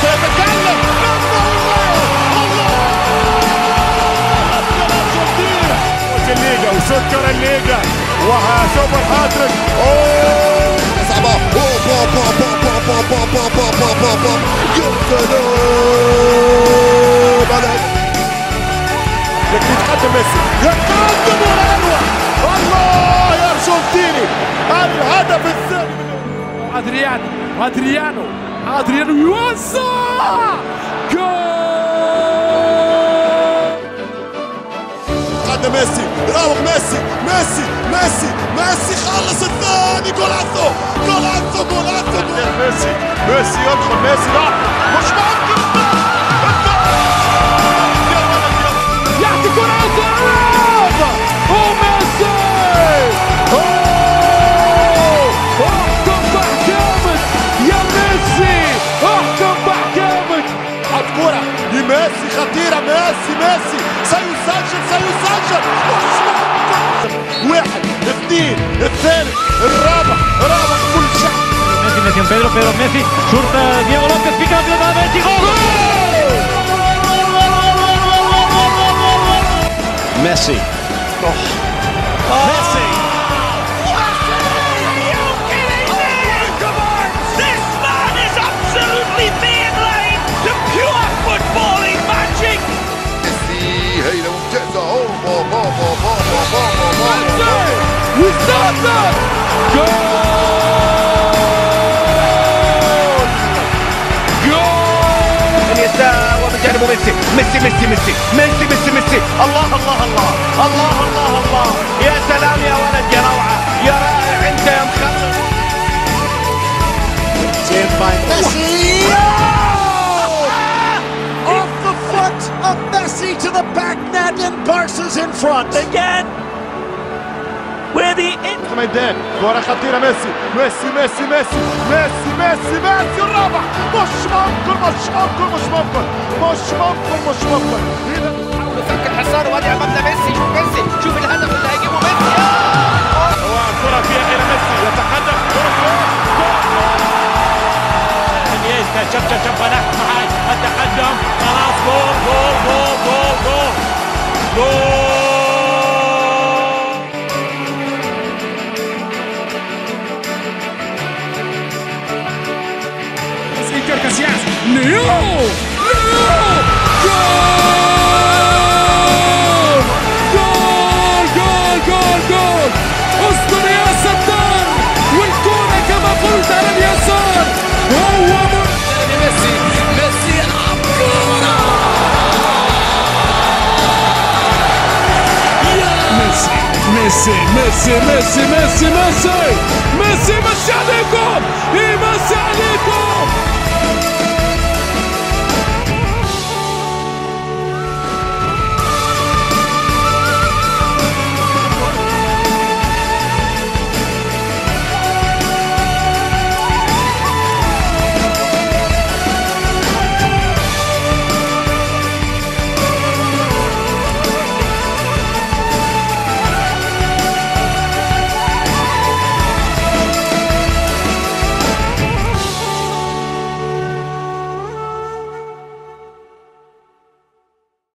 سيتكلم. الليجا وسكر الليجا وسوبر هاتريك. صعبة. يا سلام. لكن يتقدم ميسي، يتقدم والأروع. الله يا أرجنتيني، الهدف الثاني. أدريانو يوزع جول. قدم ميسي، راوغ ميسي خلص الثاني. جولاتو ميسي يدخل. ميسي لا مش ممكن. يعطي كرة وميسي احكم بحكامك يا ميسي، احكم بحكامك. حط كرة لميسي خطيرة. ميسي سيسجل. واحد، اثنين، الثالث، الرابع كل شيء. Messi en Pedro Messi, surta Diego López, pica completamente y gol. Messi. Messi. This man is absolutely mainline to pure footballing magic. ميسي هيلة ممتازة. وسادة جول. ومن جانب ميسي. الله يا سلام يا ولد، يا روعة، يا رائع انت يا مخلص. Messi. Off the foot of Messi to the back net, and Barca's in front Again where the ميدان كرة خطيرة. ميسي الرابع. مش ممكن. حاول فك الحصان وادي امامنا ميسي. شوف الهدف اللي هيجيبه ميسي. هو كرة فيها إلى ميسي، يتحدث. انيستا شاف نحن معاي التقدم خلاص. جول. Iker Casillas, Leo, جول. اسطر يا ستار، والكرة كما قلت على اليسار. هو ميسي يلعب كرة. ميسي عليكم.